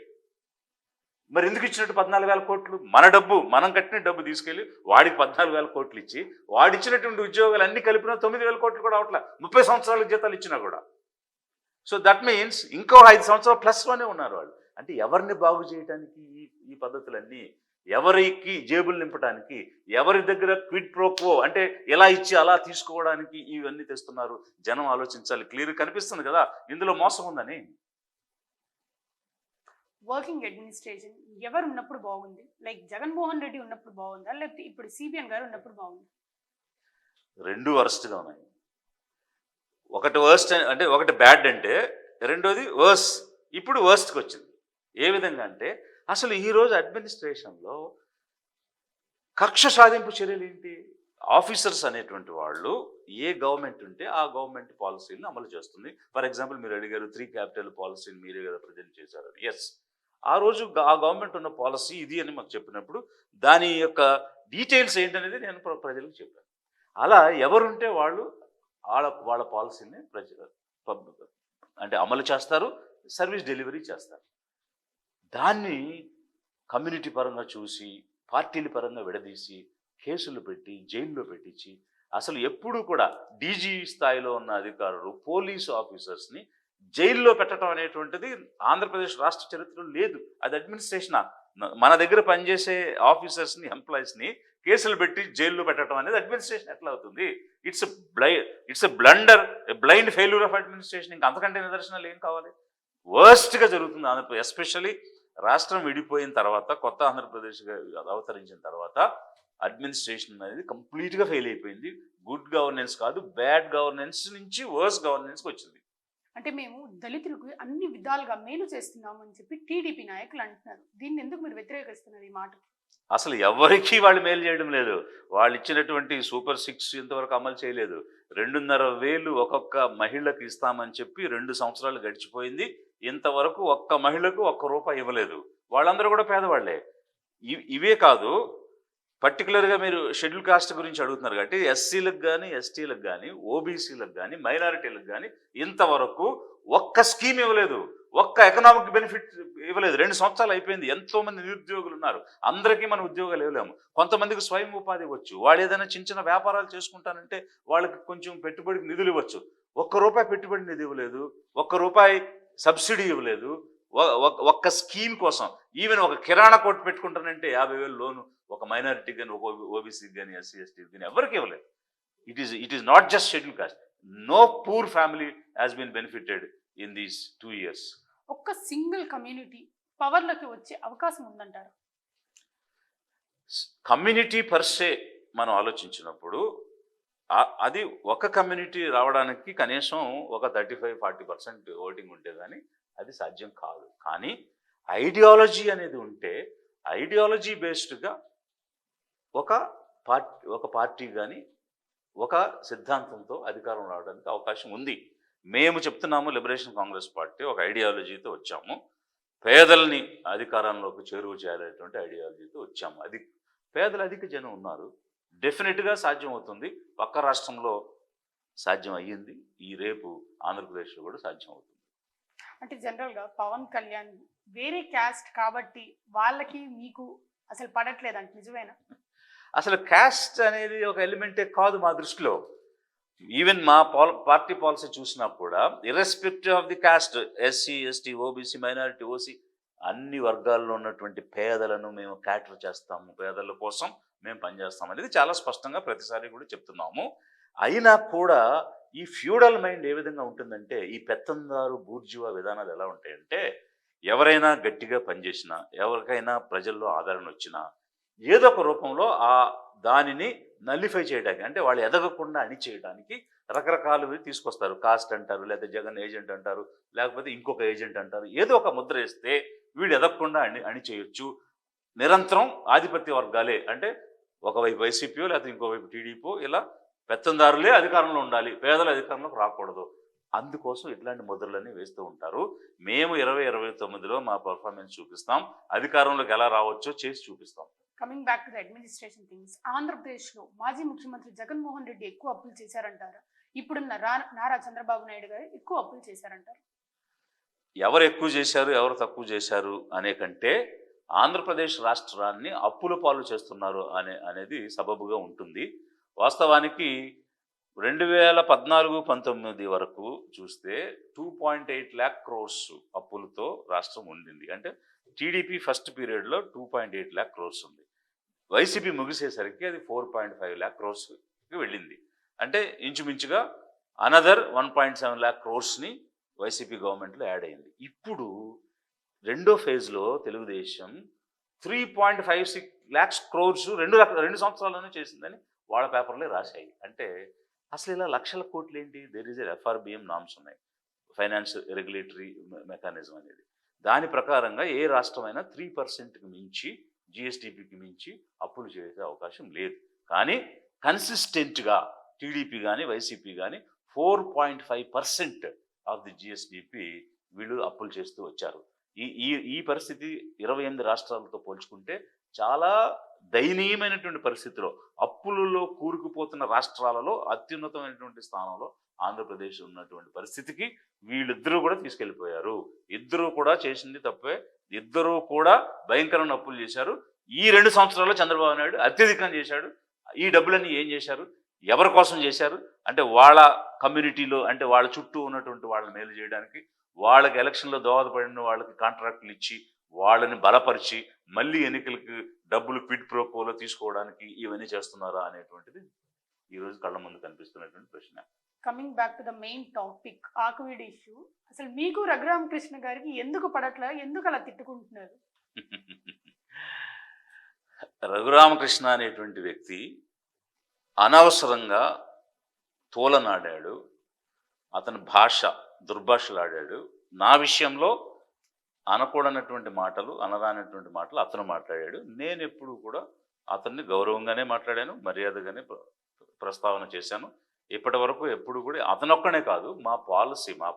మరి ఎందుకు ఇచ్చినట్టు 14,000 కోట్లు? మన డబ్బు, మనం కట్టిన డబ్బు తీసుకెళ్ళి వాడికి 14,000 కోట్లు ఇచ్చి వాడిచ్చినటువంటి ఉద్యోగాలు అన్ని కలిపినా 9,000 కోట్లు కూడా అవట్లా, 30 సంవత్సరాలకు జీతాలు ఇచ్చినా కూడా. సో దట్ మీన్స్ ఇంకో 5 సంవత్సరాలు ప్లస్లోనే ఉన్నారు వాళ్ళు. అంటే ఎవరిని బాగు చేయడానికి ఈ పద్ధతులన్నీ? ఎవరికి జేబులు నింపడానికి, ఎవరి దగ్గర క్విడ్ ప్రోక్వో అంటే ఎలా ఇచ్చి అలా తీసుకోవడానికి ఇవన్నీ తెస్తున్నారు? జనం ఆలోచించాలి. క్లియర్ కనిపిస్తుంది కదా ఇందులో మోసం ఉందని. వర్కింగ్ అడ్మినిస్ట్రేషన్ ఎవరు ఉన్నప్పుడు బాగుంది? లైక్ జగన్మోహన్ రెడ్డి ఉన్నప్పుడు బాగుందా, లేకపోతే ఇప్పుడు సిబిఎన్ గారు ఉన్నప్పుడు బాగుంది? రెండు వరస్ట్గా ఉన్నాయి. ఒకటి వర్స్ట్ అంటే ఒకటి బ్యాడ్ అంటే, రెండోది వర్స్. ఇప్పుడు వర్స్ట్కి వచ్చింది. ఏ విధంగా అంటే అసలు ఈరోజు అడ్మినిస్ట్రేషన్లో కక్ష సాధింపు చర్యలు ఏంటి? ఆఫీసర్స్ అనేటువంటి వాళ్ళు ఏ గవర్నమెంట్ ఉంటే ఆ గవర్నమెంట్ పాలసీలను అమలు చేస్తుంది. ఫర్ ఎగ్జాంపుల్ మీరు అడిగారు 3 క్యాపిటల్ పాలసీని మీరే కదా ప్రజెంట్ చేశారు. ఎస్, ఆ రోజు ఆ గవర్నమెంట్ ఉన్న పాలసీ ఇది అని మాకు చెప్పినప్పుడు దాని యొక్క డీటెయిల్స్ ఏంటనేది నేను ప్రజలకు చెప్పాను. అలా ఎవరుంటే వాళ్ళు వాళ్ళ పాలసీని అంటే అమలు చేస్తారు, సర్వీస్ డెలివరీ చేస్తారు. దాన్ని కమ్యూనిటీ పరంగా చూసి, పార్టీల పరంగా విడదీసి, కేసులు పెట్టి, జైల్లో పెట్టించి, అసలు ఎప్పుడూ కూడా డీజీ స్థాయిలో ఉన్న అధికారులు, పోలీసు ఆఫీసర్స్ని జైల్లో పెట్టడం అనేటువంటిది ఆంధ్రప్రదేశ్ రాష్ట్ర చరిత్రలో లేదు. అది అడ్మినిస్ట్రేషన్. మన దగ్గర పనిచేసే ఆఫీసర్స్ని, ఎంప్లాయీస్ని కేసులు పెట్టి జైల్లో పెట్టడం అనేది అడ్మినిస్ట్రేషన్ ఎట్లా అవుతుంది? It's a blunder, blind failure of administration. ఇంకా అంతకంటే నిదర్శనాలు ఏం కావాలి? వర్స్ట్గా జరుగుతుంది ఆంధ్రప్రదేశ్. ఎస్పెషల్లీ రాష్ట్రం విడిపోయిన తర్వాత, కొత్త ఆంధ్రప్రదేశ్గా అవతరించిన తర్వాత అడ్మినిస్ట్రేషన్ అనేది కంప్లీట్గా ఫెయిల్ అయిపోయింది. గుడ్ గవర్నెన్స్ కాదు, బ్యాడ్ గవర్నెన్స్ నుంచి వర్స్ గవర్నెన్స్కి వచ్చింది. అంటే మేము దళితులకు అన్ని విధాలుగా మేలు చేస్తున్నాము అని చెప్పి టీడీపీ నాయకులు అంటున్నారు. దీన్ని ఎందుకు మీరు వ్యతిరేకిస్తున్నారు ఈ మాట? అసలు ఎవరికి వాళ్ళు మేలు చేయడం లేదు. వాళ్ళు ఇచ్చినటువంటి సూపర్ 6 ఇంతవరకు అమలు చేయలేదు. 2,500 ఒక్కొక్క మహిళకు ఇస్తామని చెప్పి 2 సంవత్సరాలు గడిచిపోయింది. ఇంతవరకు ఒక్క మహిళకు ₹1 ఇవ్వలేదు. వాళ్ళందరూ కూడా పేదవాళ్లే. ఇవే కాదు, పర్టికులర్గా మీరు షెడ్యూల్ కాస్ట్ గురించి అడుగుతున్నారు కాబట్టి ఎస్సీలకు కానీ, ఎస్టీలకు కానీ, ఓబీసీలకు కానీ, మైనారిటీలకు కానీ ఇంతవరకు ఒక్క స్కీమ్ ఇవ్వలేదు, ఒక్క ఎకనామిక్ బెనిఫిట్ ఇవ్వలేదు. 2 సంవత్సరాలు అయిపోయింది. ఎంతోమంది నిరుద్యోగులు ఉన్నారు. అందరికీ మనం ఉద్యోగాలు ఇవ్వలేము. కొంతమందికి స్వయం ఉపాధి ఇవ్వచ్చు. వాళ్ళు ఏదైనా చిన్న వ్యాపారాలు చేసుకుంటానంటే వాళ్ళకి కొంచెం పెట్టుబడికి నిధులు ఇవ్వచ్చు. ₹1 పెట్టుబడి నిధి ఇవ్వలేదు, ₹1 సబ్సిడీ ఇవ్వలేదు. ఒక్క స్కీమ్ కోసం ఈవెన్ ఒక కిరాణా కొట్టు పెట్టుకుంటానంటే 50,000 లోను ఒక మైనారిటీకి కానీ, ఒక ఓబీసీకి కానీ, ఎస్సీ ఎస్టీకి కానీ ఎవరికి ఇవ్వలేదు. It is not just schedule caste. No poor family has been benefited in these 2 years. ఒక్క సింగిల్ కమ్యూనిటీ పవర్లోకి వచ్చే అవకాశం ఉందంటారు? కమ్యూనిటీ పర్సే మనం ఆలోచించినప్పుడు అది ఒక కమ్యూనిటీ రావడానికి కనీసం ఒక 35-40% ఓటింగ్ ఉంటే కానీ అది సాధ్యం కాదు. కానీ ఐడియాలజీ అనేది ఉంటే, ఐడియాలజీ బేస్డ్గా ఒక పార్టీ కానీ, ఒక సిద్ధాంతంతో అధికారం రావడానికి అవకాశం ఉంది. మేము చెప్తున్నాము, లిబరేషన్ కాంగ్రెస్ పార్టీ ఒక ఐడియాలజీతో వచ్చాము. పేదల్ని అధికారంలోకి చేరువ చేయాలనేటువంటి ఐడియాలజీతో వచ్చాము. అది పేదలు అధిక జనం ఉన్నారు. డెఫినెట్గా సాధ్యం అవుతుంది. పక్క రాష్ట్రంలో సాధ్యం అయ్యింది. ఈ రేపు ఆంధ్రప్రదేశ్లో కూడా సాధ్యం అవుతుంది. అంటే జనరల్గా పవన్ కళ్యాణ్ వేరే క్యాస్ట్ కాబట్టి వాళ్ళకి మీకు అసలు పడట్లేదంట, నిజమేనా? అసలు క్యాస్ట్ అనేది ఒక ఎలిమెంటే కాదు మా దృష్టిలో. ఈవెన్ మా పార్టీ పాలసీ చూసినా కూడా irrespective of the cost, SC, ST, OBC, minority, OC అన్ని వర్గాల్లో ఉన్నటువంటి పేదలను మేము క్యాటర్ చేస్తాము, పేదల కోసం మేము పనిచేస్తాం అనేది చాలా స్పష్టంగా ప్రతిసారి కూడా చెప్తున్నాము. అయినా కూడా ఈ ఫ్యూడల్ మైండ్ ఏ విధంగా ఉంటుందంటే, ఈ పెత్తందారు బూర్జువా విధానాలు ఎలా ఉంటాయంటే, ఎవరైనా గట్టిగా పనిచేసినా, ఎవరికైనా ప్రజల్లో ఆదరణ వచ్చినా ఏదో ఒక రూపంలో దానిని నల్లిఫై చేయడానికి, అంటే వాళ్ళు ఎదగకుండా అణిచేయడానికి రకరకాలు తీసుకొస్తారు. కాస్ట్ అంటారు, లేకపోతే జగన్ ఏజెంట్ అంటారు, లేకపోతే ఇంకొక ఏజెంట్ అంటారు. ఏదో ఒక ముద్ర వేస్తే వీడు ఎదగకుండా అణిచేయొచ్చు, నిరంతరం ఆధిపత్య వర్గాలే, అంటే ఒకవైపు వైసీపీయో లేకపోతే ఇంకోవైపు టీడీపీ ఇలా పెత్తందారులే అధికారంలో ఉండాలి, పేదలు అధికారంలోకి రాకూడదు. అందుకోసం ఇట్లాంటి ముద్రలన్నీ వేస్తూ ఉంటారు. మేము 2029లో మా పర్ఫార్మెన్స్ చూపిస్తాం, అధికారంలోకి ఎలా రావచ్చో చేసి చూపిస్తాం. Coming back to the administration things, ఆంధ్రప్రదేశ్లో మాజీ ముఖ్యమంత్రి జగన్మోహన్ రెడ్డి ఎక్కువ అప్పులు చేశారంటారు, ఇప్పుడున్న నారా చంద్రబాబు నాయుడు గారు ఎక్కువ అప్పులు చేశారంటారు. ఎవరు ఎక్కువ చేశారు ఎవరు తక్కువ చేశారు అనే కంటే ఆంధ్రప్రదేశ్ రాష్ట్రాన్ని అప్పుల పాలు చేస్తున్నారు అనేది సబబుగా ఉంటుంది. వాస్తవానికి 2014-19 వరకు చూస్తే 2.8 lakh crores అప్పులతో రాష్ట్రం ఉండింది. అంటే టీడీపీ ఫస్ట్ పీరియడ్లో 2.8 lakh crores ఉంది. వైసీపీ ముగిసేసరికి అది 4.5 lakh crores వెళ్ళింది. అంటే ఇంచుమించుగా అనదర్ 1.7 lakh crores-ని వైసీపీ గవర్నమెంట్లో యాడ్ అయింది. ఇప్పుడు రెండో ఫేజ్లో తెలుగుదేశం 3.56 lakhs crores 2 సంవత్సరాల్లోనే చేసిందని వాళ్ళ పేపర్లే రాశాయి. అంటే అసలు ఇలా లక్షల కోట్లు ఏంటి? దేర్ ఈజ్ FRBM నామ్స్ ఉన్నాయి, ఫైనాన్స్ రెగ్యులేటరీ మెకానిజం అనేది. దాని ప్రకారంగా ఏ రాష్ట్రమైనా 3%కి మించి జిఎస్డిపికి మించి అప్పులు చేసే అవకాశం లేదు. కానీ కన్సిస్టెంట్గా టీడీపీ కానీ వైసీపీ కానీ 4.5% ఆఫ్ ది జిఎస్డిపి వీళ్ళు అప్పులు చేస్తూ వచ్చారు. ఈ పరిస్థితి 28 రాష్ట్రాలతో పోల్చుకుంటే చాలా దయనీయమైనటువంటి పరిస్థితిలో, అప్పులలో కూరుకుపోతున్న రాష్ట్రాలలో అత్యున్నతమైనటువంటి స్థానంలో ఆంధ్రప్రదేశ్ ఉన్నటువంటి పరిస్థితికి వీళ్ళిద్దరూ కూడా తీసుకెళ్ళిపోయారు. ఇద్దరూ కూడా చేసింది తప్పే, ఇద్దరూ కూడా భయంకరమైన అప్పులు చేశారు. ఈ 2 సంవత్సరాల్లో చంద్రబాబు నాయుడు అత్యధికంగా చేశాడు. ఈ డబ్బులన్నీ ఏం చేశారు, ఎవరి కోసం చేశారు అంటే వాళ్ళ కమ్యూనిటీలో, అంటే వాళ్ళ చుట్టూ ఉన్నటువంటి వాళ్ళని మేలు చేయడానికి, వాళ్ళకి ఎలక్షన్లో దోహదపడిన వాళ్ళకి కాంట్రాక్టులు ఇచ్చి వాళ్ళని బలపరిచి మళ్ళీ ఎన్నికలకి డబ్బులు క్విడ్ ప్రో కోలో తీసుకోవడానికి ఇవన్నీ చేస్తున్నారా అనేటువంటిది ఈరోజు కళ్ళ ముందు కనిపిస్తున్నటువంటి ప్రశ్న. Coming back to the main topic, Akividu issue. అసలు మీకు రఘురామకృష్ణ గారికి ఎందుకు పడట్లా, ఎందుకు అలా తిట్టుకుంటున్నారు? రఘురామకృష్ణ అనేటువంటి వ్యక్తి అనవసరంగా తోలనాడాడు, అతని భాష దుర్భాషలాడాడు. నా విషయంలో అనకూడనటువంటి మాటలు, అనరానటువంటి మాటలు అతను మాట్లాడాడు. నేను ఎప్పుడు కూడా అతన్ని గౌరవంగానే మాట్లాడాను, మర్యాదగానే ప్రస్తావన చేశాను. ఇప్పటి వరకు ఎప్పుడు కూడా అతనొక్కనే కాదు, మా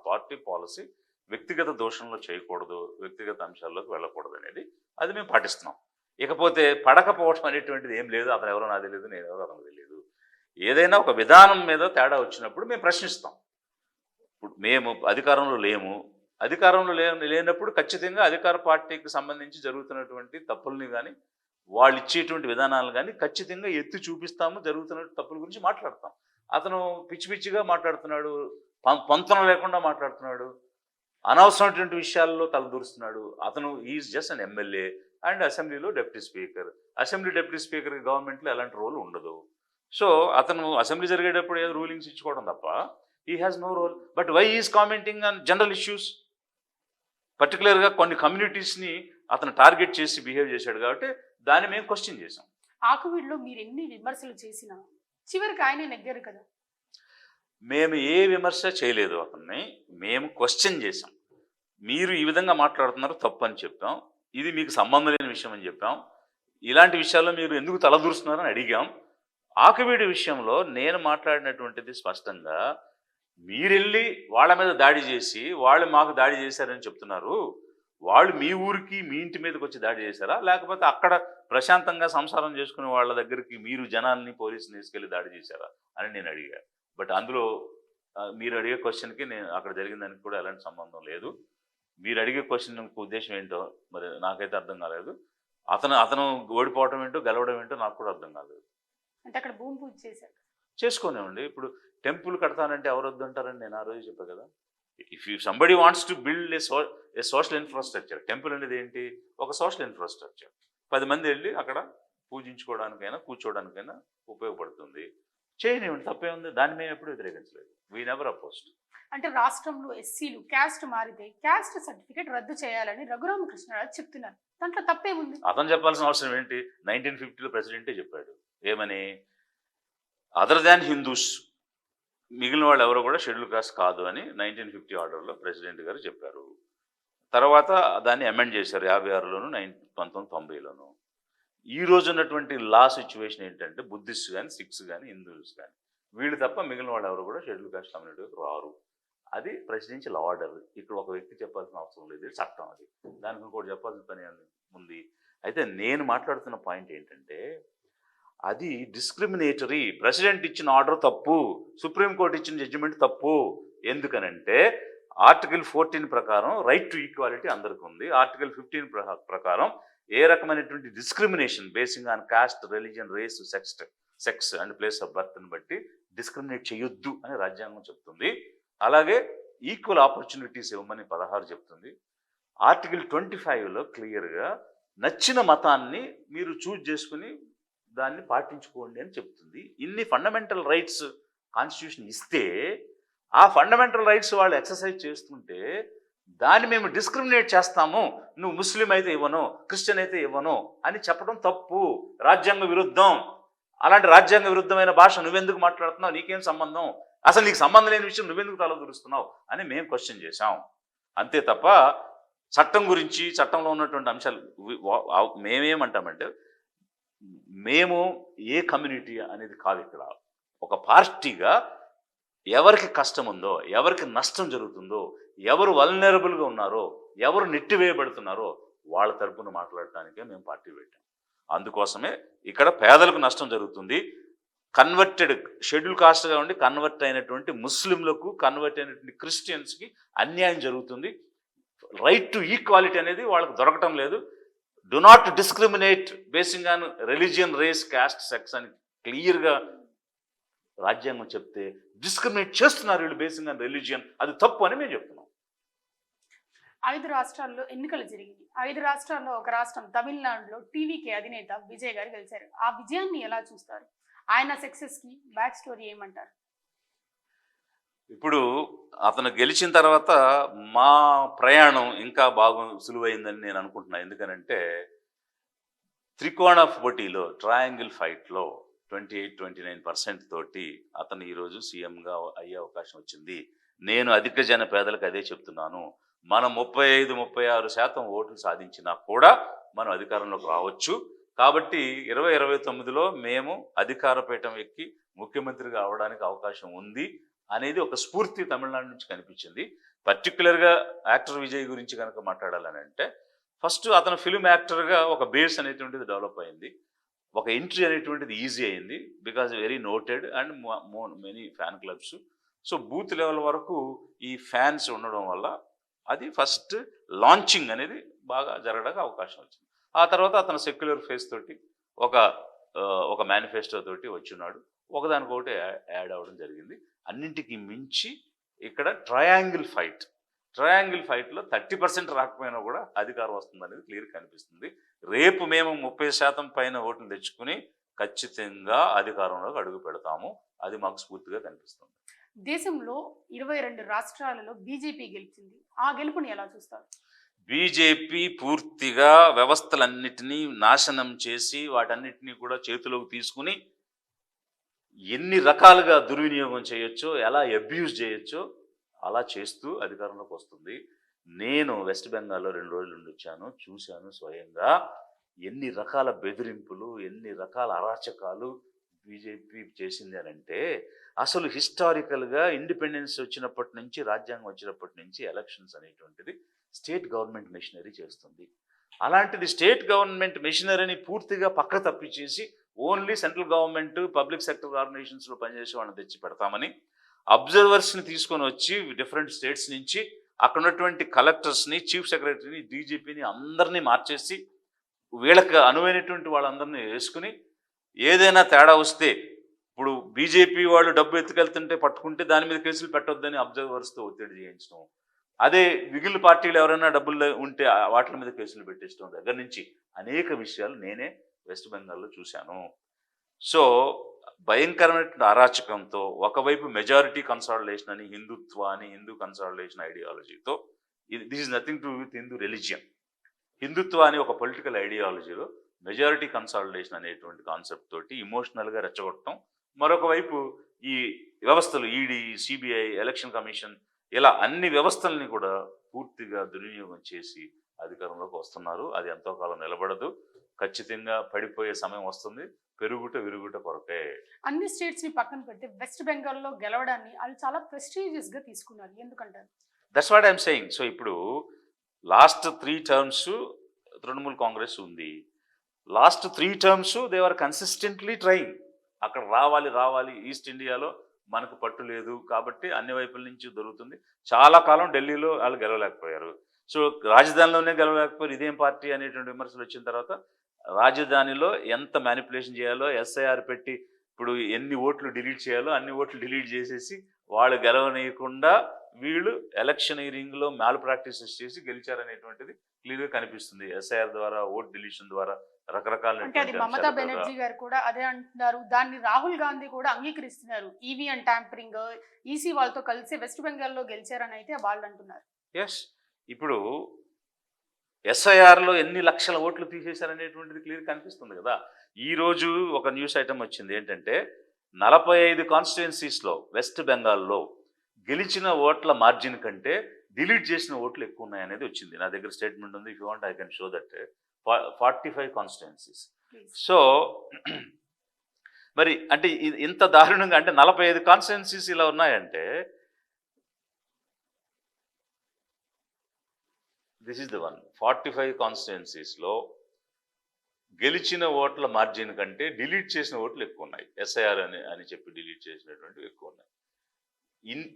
పార్టీ పాలసీ వ్యక్తిగత దోషంలో చేయకూడదు, వ్యక్తిగత అంశాల్లోకి వెళ్ళకూడదు అనేది అది మేము పాటిస్తున్నాం. ఇకపోతే పడకపోవటం అనేటువంటిది ఏం లేదు. అతను ఎవరో నాకు తెలియదు, నేను ఎవరో అతనికి తెలియదు. ఏదైనా ఒక విధానం మీద తేడా వచ్చినప్పుడు మేము ప్రశ్నిస్తాం. ఇప్పుడు మేము అధికారంలో లేము, అధికారంలో లేనప్పుడు ఖచ్చితంగా అధికార పార్టీకి సంబంధించి జరుగుతున్నటువంటి తప్పుల్ని కానీ వాళ్ళు ఇచ్చేటువంటి విధానాలు కానీ ఖచ్చితంగా ఎత్తి చూపిస్తాము, జరుగుతున్న తప్పుల గురించి మాట్లాడతాం. అతను పిచ్చి పిచ్చిగా మాట్లాడుతున్నాడు, పొంతన లేకుండా మాట్లాడుతున్నాడు, అనవసరమైనటువంటి విషయాల్లో తలదూరుస్తున్నాడు. అతను is just an MLA and అసెంబ్లీలో డిప్యూటీ స్పీకర్. అసెంబ్లీ డిప్యూటీ స్పీకర్కి గవర్నమెంట్లో ఎలాంటి రోల్ ఉండదు. సో అతను అసెంబ్లీ జరిగేటప్పుడు ఏదో రూలింగ్స్ ఇచ్చుకోవడం తప్ప he has no role. But why he is commenting on general issues? పర్టికులర్గా కొన్ని కమ్యూనిటీస్ని అతను టార్గెట్ చేసి బిహేవ్ చేశాడు కాబట్టి దాన్ని మేము క్వశ్చన్ చేసాం. ఆకువీడిలో మీరు ఎన్ని విమర్శలు చేసినా చివరికి ఆయనే నెగ్గారు కదా. మేము ఏ విమర్శ చేయలేదు, అతన్ని మేము క్వశ్చన్ చేసాం. మీరు ఈ విధంగా మాట్లాడుతున్నారు తప్పు అని చెప్పాం, ఇది మీకు సంబంధం లేని విషయం అని చెప్పాం, ఇలాంటి విషయాల్లో మీరు ఎందుకు తలదూరుస్తున్నారని అడిగాం. ఆకువీడి విషయంలో నేను మాట్లాడినటువంటిది స్పష్టంగా, మీరెళ్ళి వాళ్ళ మీద దాడి చేసి వాళ్ళు మాకు దాడి చేశారని చెప్తున్నారు. వాళ్ళు మీ ఊరికి మీ ఇంటి మీదకి వచ్చి దాడి చేశారా, లేకపోతే అక్కడ ప్రశాంతంగా సంసారం చేసుకునే వాళ్ళ దగ్గరికి మీరు జనాల్ని పోలీసుని తీసుకెళ్ళి దాడి చేశారా అని నేను అడిగాను. బట్ అందులో మీరు అడిగే క్వశ్చన్కి నేను అక్కడ జరిగిన దానికి కూడా ఎలాంటి సంబంధం లేదు. మీరు అడిగే క్వశ్చన్ ఉద్దేశం ఏంటో మరి నాకైతే అర్థం కాలేదు. అతను ఓడిపోవడం ఏంటో గెలవడం ఏంటో నాకు కూడా అర్థం కాలేదు. అంటే అక్కడ భూమి పూజ చేశారు, చేసుకోనివ్వండి. ఇప్పుడు టెంపుల్ కడతానంటే ఎవరు వద్దంటారని నేను ఆ రోజు చెప్పాను కదా. If somebody wants to build a social infrastructure, temple అనేది ఏంటి, ఒక సోషల్ ఇన్ఫ్రాస్ట్రక్చర్. 10 మంది వెళ్ళి అక్కడ పూజించుకోవడానికైనా కూర్చోవడానికైనా ఉపయోగపడుతుంది, చేయనివ్వండి, తప్పే ఉంది. దాన్ని మేము ఎప్పుడు వ్యతిరేకించలేదు. We never opposed. అంటే రాష్ట్రంలో ఎస్సీలు క్యాస్ట్ మారితే క్యాస్ట్ సర్టిఫికేట్ రద్దు చేయాలని రఘురామకృష్ణరాజు చెప్తున్నారు, దాంట్లో తప్పేముంది? అతను చెప్పాల్సిన అవసరం ఏంటి? 1950లో ప్రెసిడెంటే చెప్పాడు ఏమని, అదర్ దాన్ హిందూస్ మిగిలిన వాళ్ళు ఎవరో కూడా షెడ్యూల్ కాస్ట్ కాదు అని 1950 ఆర్డర్లో ప్రెసిడెంట్ గారు చెప్పారు. తర్వాత దాన్ని అమెండ్ చేశారు 56లోను 1990లోను. ఈ రోజు ఉన్నటువంటి లా సిచ్యువేషన్ ఏంటంటే బుద్ధిస్ట్ కానీ సిక్స్ కానీ హిందూస్ కానీ వీళ్ళు తప్ప మిగిలిన వాళ్ళు ఎవరు కూడా షెడ్యూల్ కాస్ట్ కమ్యూనిటీకి రారు. అది ప్రెసిడెన్షియల్ ఆర్డర్. ఇక్కడ ఒక వ్యక్తి చెప్పాల్సిన అవసరం లేదు, ఇది చట్టం. అది దానికి ఇంకోటి చెప్పాల్సిన పని ఉంది. అయితే నేను మాట్లాడుతున్న పాయింట్ ఏంటంటే అది డిస్క్రిమినేటరీ. ప్రెసిడెంట్ ఇచ్చిన ఆర్డర్ తప్పు, సుప్రీంకోర్టు ఇచ్చిన జడ్జిమెంట్ తప్పు. ఎందుకనంటే ఆర్టికల్ 14 ప్రకారం రైట్ టు ఈక్వాలిటీ అందరికీ ఉంది. ఆర్టికల్ 15 ప్రకారం ఏ రకమైనటువంటి discrimination basing on caste, religion, race, sex and place of బర్త్ని బట్టి డిస్క్రిమినేట్ చేయొద్దు అని రాజ్యాంగం చెప్తుంది. అలాగే ఈక్వల్ ఆపర్చునిటీస్ ఇవ్వమని 16 చెప్తుంది. ఆర్టికల్ 25లో క్లియర్గా నచ్చిన మతాన్ని మీరు చూజ్ చేసుకుని దాన్ని పాటించుకోండి అని చెప్తుంది. ఇన్ని ఫండమెంటల్ రైట్స్ కాన్స్టిట్యూషన్ ఇస్తే ఆ ఫండమెంటల్ రైట్స్ వాళ్ళు ఎక్సర్సైజ్ చేస్తుంటే దాన్ని మేము డిస్క్రిమినేట్ చేస్తాము, నువ్వు ముస్లిం అయితే ఇవ్వను, క్రిస్టియన్ అయితే ఇవ్వను అని చెప్పడం తప్పు, రాజ్యాంగ విరుద్ధం. అలాంటి రాజ్యాంగ విరుద్ధమైన భాష నువ్వెందుకు మాట్లాడుతున్నావు, నీకేం సంబంధం, అసలు నీకు సంబంధం లేని విషయం నువ్వెందుకు తలదూరుస్తున్నావు అని మేము క్వశ్చన్ చేశాం. అంతే తప్ప చట్టం గురించి, చట్టంలో ఉన్నటువంటి అంశాలు మేమేమంటామంటే మేము ఏ కమ్యూనిటీ అనేది కాదు. ఇక్కడ ఒక పార్టీగా ఎవరికి కష్టం ఉందో, ఎవరికి నష్టం జరుగుతుందో, ఎవరు వల్నరబుల్గా ఉన్నారో, ఎవరు నెట్టివేయబడుతున్నారో వాళ్ళ తరపున మాట్లాడటానికే మేము పార్టీ పెట్టాం. అందుకోసమే ఇక్కడ పేదలకు నష్టం జరుగుతుంది, కన్వర్టెడ్ షెడ్యూల్ కాస్ట్గా ఉండి కన్వర్ట్ అయినటువంటి ముస్లింలకు, కన్వర్ట్ అయినటువంటి క్రిస్టియన్స్కి అన్యాయం జరుగుతుంది. రైట్ టు ఈక్వాలిటీ అనేది వాళ్ళకు దొరకటం లేదు. Do not discriminate basing on religion, race, caste, sex అని క్లియర్గా రాజ్యాంగం చెప్తే డిస్క్రిమినేట్ చేస్తున్నారు వీళ్ళు బేసింగ్ ఆన్ రిలీజియన్. అది తప్పు అని మేము చెప్తున్నాం. 5 రాష్ట్రాల్లో ఎన్నికలు జరిగింది. 5 రాష్ట్రాల్లో ఒక రాష్ట్రం తమిళనాడులో టీవీకే అధినేత విజయ్ గారు గెలిచారు. ఆ విజయాన్ని ఎలా చూస్తారు? ఆయన సక్సెస్ కి బ్యాక్ స్టోరీ ఏమంటారు? ఇప్పుడు అతను గెలిచిన తర్వాత మా ప్రయాణం ఇంకా బాగా సులువైందని నేను అనుకుంటున్నాను. ఎందుకనంటే త్రికోణ పోటీలో, ట్రయాంగిల్ ఫైట్లో 28-29% తోటి అతను ఈరోజు సీఎంగా అయ్యే అవకాశం వచ్చింది. నేను అధిక జన పేదలకు అదే చెప్తున్నాను. మనం 35-36% ఓట్లు సాధించినా కూడా మనం అధికారంలోకి రావచ్చు. కాబట్టి 2029లో మేము అధికార పీఠం ఎక్కి ముఖ్యమంత్రిగా అవడానికి అవకాశం ఉంది అనేది ఒక స్ఫూర్తి తమిళనాడు నుంచి కనిపించింది. పర్టికులర్గా యాక్టర్ విజయ్ గురించి కనుక మాట్లాడాలని అంటే ఫస్ట్ అతను ఫిల్మ్ యాక్టర్గా ఒక బేస్ అనేటువంటిది డెవలప్ అయింది, ఒక ఎంట్రీ అనేటువంటిది ఈజీ అయింది. Because very noted and many fan clubs. So booth level వరకు ఈ ఫ్యాన్స్ ఉండడం వల్ల అది ఫస్ట్ లాంచింగ్ అనేది బాగా జరగడానికి అవకాశం వచ్చింది. ఆ తర్వాత అతను సెక్యులర్ ఫేస్ తోటి ఒక మేనిఫెస్టో తోటి వచ్చినాడు, ఒకదానికొకటి యాడ్ అవ్వడం జరిగింది. అన్నింటికి మించి ఇక్కడ ట్రయాంగిల్ ఫైట్లో 30% రాకపోయినా కూడా అధికారం వస్తుంది అనేది క్లియర్ కనిపిస్తుంది. రేపు మేము 30% పైన ఓట్లు తెచ్చుకుని ఖచ్చితంగా అధికారంలోకి అడుగు పెడతాము. అది మాకు స్ఫూర్తిగా కనిపిస్తుంది. దేశంలో 22 రాష్ట్రాలలో బీజేపీ గెలిచింది. ఆ గెలుపుని ఎలా చూస్తారు? బీజేపీ పూర్తిగా వ్యవస్థలన్నిటినీ నాశనం చేసి వాటన్నిటినీ కూడా చేతిలోకి తీసుకుని ఎన్ని రకాలుగా దుర్వినియోగం చేయొచ్చో, ఎలా అబ్యూజ్ చేయొచ్చో అలా చేస్తూ అధికారంలోకి వస్తుంది. నేను వెస్ట్ బెంగాల్లో 2 రోజులు ఉండి వచ్చాను, చూశాను స్వయంగా ఎన్ని రకాల బెదిరింపులు, ఎన్ని రకాల అరాచకాలు బీజేపీ చేసింది అని అంటే అసలు హిస్టారికల్గా ఇండిపెండెన్స్ వచ్చినప్పటి నుంచి, రాజ్యాంగం వచ్చినప్పటి నుంచి ఎలక్షన్స్ అనేటువంటిది స్టేట్ గవర్నమెంట్ మెషినరీ చేస్తుంది. అలాంటిది స్టేట్ గవర్నమెంట్ మెషినరీని పూర్తిగా పక్క తప్పించేసి only central government, public sector ఆర్గనైజేషన్స్లో పనిచేసే వాళ్ళని తెచ్చి పెడతామని అబ్జర్వర్స్ని తీసుకొని వచ్చి డిఫరెంట్ స్టేట్స్ నుంచి అక్కడ ఉన్నటువంటి కలెక్టర్స్ని, చీఫ్ సెక్రటరీని, డీజీపీని అందరినీ మార్చేసి వీళ్ళకి అనువైనటువంటి వాళ్ళందరినీ వేసుకుని ఏదైనా తేడా వస్తే, ఇప్పుడు బీజేపీ వాళ్ళు డబ్బు ఎత్తుకెళ్తుంటే పట్టుకుంటే దాని మీద కేసులు పెట్టొద్దని అబ్జర్వర్స్తో ఒత్తిడి చేయించడం, అదే మిగిలిన పార్టీలు ఎవరైనా డబ్బులు ఉంటే వాటి మీద కేసులు పెట్టేయడం దగ్గర నుంచి అనేక విషయాలు నేనే వెస్ట్ బెంగాల్లో చూశాను. సో భయంకరమైన అరాచకంతో ఒకవైపు మెజారిటీ కన్సాలిడేషన్ అని, హిందుత్వ అని, హిందూ కన్సాలిడేషన్ ఐడియాలజీతో, this is nothing to with Hindu religion. Hindutva అని ఒక పొలిటికల్ ఐడియాలజీలో మెజారిటీ కన్సాలిడేషన్ అనేటువంటి కాన్సెప్ట్ తోటి ఇమోషనల్గా రెచ్చగొట్టడం, మరొక వైపు ఈ వ్యవస్థలు ఈడీ, సిబిఐ, ఎలక్షన్ కమిషన్ ఇలా అన్ని వ్యవస్థల్ని కూడా పూర్తిగా దుర్వినియోగం చేసి అధికారంలోకి వస్తున్నారు. అది ఎంతో కాలం నిలబడదు. ఖచ్చితంగా పడిపోయే సమయం వస్తుంది. పెరుగుట విరుగుట కొరకే. అన్ని స్టేట్స్ ని పక్కన పెడితే వెస్ట్ బెంగాల్లో గెలవడాన్ని వాళ్ళు చాలా ప్రెస్టీజియస్ గా తీసుకున్నారు. ఎందుకంటారు? That's what I'm saying. So ఇప్పుడు లాస్ట్ 3 టర్మ్స్ తృణమూల్ కాంగ్రెస్ ఉంది. Last 3 terms they are consistently trying. అక్కడ రావాలి ఈస్ట్ ఇండియాలో మనకు పట్టు లేదు కాబట్టి అన్ని వైపుల నుంచి దొరుకుతుంది. చాలా కాలం ఢిల్లీలో వాళ్ళు గెలవలేకపోయారు. సో రాజధానిలోనే గెలవలేకపోయారు, ఇదేం పార్టీ అనేటువంటి విమర్శలు వచ్చిన తర్వాత రాజధానిలో ఎంత మ్యానిపులేషన్ చేయాలో ఎస్ఐఆర్ పెట్టి ఇప్పుడు ఎన్ని ఓట్లు డిలీట్ చేయాలో అన్ని ఓట్లు డిలీట్ చేసేసి వాళ్ళు గెలవనీయకుండా వీళ్ళు ఎలక్షనీరింగ్లో మ్యాల్ ప్రాక్టీసెస్ చేసి గెలిచారనేటువంటిది క్లియర్గా కనిపిస్తుంది. ఎస్ఐఆర్ ద్వారా, ఓట్ డిలీషన్ ద్వారా రకరకాల. అంటే అది మమతా బెనర్జీ గారు కూడా అదే అంటున్నారు. దాన్ని రాహుల్ గాంధీ కూడా అంగీకరిస్తున్నారు. ఈవీఎం ట్యాంపరింగ్, ఈసీ వాళ్ళతో కలిసి వెస్ట్ బెంగాల్లో గెలిచారని అయితే వాళ్ళు అంటున్నారు. ఎస్, ఇప్పుడు ఎస్ఐఆర్లో ఎన్ని లక్షల ఓట్లు తీసేశారనేటువంటిది క్లియర్ కనిపిస్తుంది కదా. ఈరోజు ఒక న్యూస్ ఐటమ్ వచ్చింది ఏంటంటే 45 కాన్స్టిట్యుయెన్సీస్లో వెస్ట్ బెంగాల్లో గెలిచిన ఓట్ల మార్జిన్ కంటే డిలీట్ చేసిన ఓట్లు ఎక్కువ ఉన్నాయనేది వచ్చింది. నా దగ్గర స్టేట్మెంట్ ఉంది. If you want I can show that. 45 constituencies. So మరి అంటే ఇంత దారుణంగా అంటే 45 కాన్స్టిట్యుయెన్సీస్ ఇలా ఉన్నాయంటే దిస్ ఈస్ ద వన్. 45 కాన్స్టిట్యుయెన్సీస్లో గెలిచిన ఓట్ల మార్జిన్ కంటే డిలీట్ చేసిన ఓట్లు ఎక్కువ ఉన్నాయి. ఎస్ఐఆర్ అని చెప్పి డిలీట్ చేసినటువంటివి ఎక్కువ ఉన్నాయి.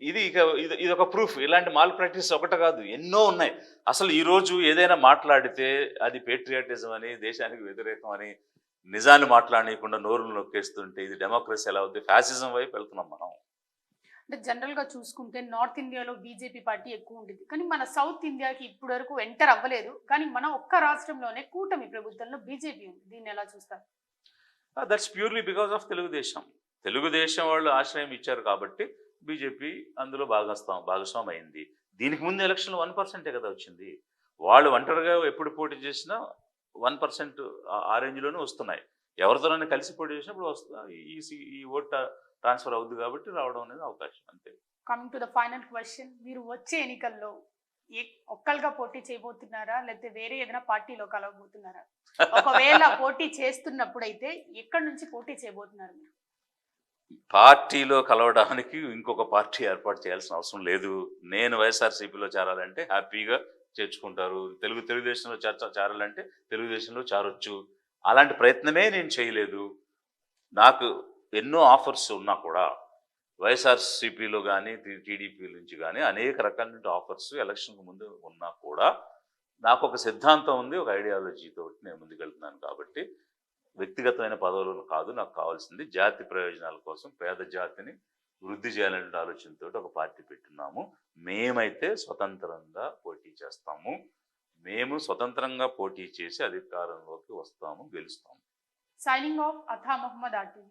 ఇది ఒక ప్రూఫ్. ఇలాంటి మాల్ ప్రాక్టీస్ ఒకటి కాదు, ఎన్నో ఉన్నాయి. అసలు ఈరోజు ఏదైనా మాట్లాడితే అది పేట్రియాటిజం అని, దేశానికి వ్యతిరేకం అని, నిజాన్ని మాట్లాడనీయకుండా నోరులు నొక్కేస్తుంటే ఇది డెమోక్రసీ ఎలా అవుతుంది? ఫ్యాసిజం వైపు వెళ్తున్నాం మనం. అంటే జనరల్ గా చూసుకుంటే నార్త్ ఇండియాలో బీజేపీ పార్టీ ఎక్కువ ఉంటుంది, కానీ మన సౌత్ ఇండియాకి ఇప్పటి వరకు ఎంటర్ అవ్వలేదు. కానీ మన ఒక్క రాష్ట్రంలోనే కూటమి ప్రభుత్వంలో బీజేపీ ఉంది. దీన్ని ఎలా చూస్తారు? That's purely because of Telugu Desam. Telugu Desam వాళ్ళు ఆశ్రయం ఇచ్చారు కాబట్టి బీజేపీ అందులో భాగస్వామి అయింది. దీనికి ముందు ఎలక్షన్లో 1% కదా వచ్చింది. వాళ్ళు ఒంటరిగా ఎప్పుడు పోటీ చేసినా 1% ఆ రేంజ్లోనే వస్తున్నాయి. ఎవరితోనైనా కలిసి పోటీ చేసినప్పుడు ఈ ఓట్ ట్రాన్స్ఫర్ అవుద్ది కాబట్టి రావడం అనేది అవకాశం అంతే. Coming to the final question, మీరు వచ్చే ఎన్నికల్లో ఒక్కలుగా పోటీ చేయబోతున్నారా, లేకపోతే వేరే ఏదైనా పార్టీలో కలవబోతున్నారా? ఒకవేళ పోటీ చేస్తున్నప్పుడు అయితే ఎక్కడి నుంచి పోటీ చేయబోతున్నారు మీరు? పార్టీలో కలవడానికి ఇంకొక పార్టీ ఏర్పాటు చేయాల్సిన అవసరం లేదు. నేను వైఎస్ఆర్సీపీలో చేరాలంటే హ్యాపీగా చేర్చుకుంటారు. తెలుగుదేశంలో చేరాలంటే తెలుగుదేశంలో చేరొచ్చు. అలాంటి ప్రయత్నమే నేను చేయలేదు. నాకు ఎన్నో ఆఫర్స్ ఉన్నా కూడా వైఎస్ఆర్సీపీలో కానీ టీడీపీ నుంచి కానీ అనేక రకాల ఆఫర్స్ ఎలక్షన్కు ముందు ఉన్నా కూడా నాకు ఒక సిద్ధాంతం ఉంది, ఒక ఐడియాలజీతో నేను ముందుకెళ్తున్నాను. కాబట్టి వ్యక్తిగతమైన పదవులను కాదు, నాకు కావాల్సింది జాతి ప్రయోజనాల కోసం పేద జాతిని వృద్ధి చేయాలనే ఆలోచనతో ఒక పార్టీ పెట్టున్నాము. మేమైతే స్వతంత్రంగా పోటీ చేస్తాము. మేము స్వతంత్రంగా పోటీ చేసి అధికారంలోకి వస్తాము, గెలుస్తాము. సైనింగ్ ఆఫ్ అథా మొహమ్మద్ ఆటి.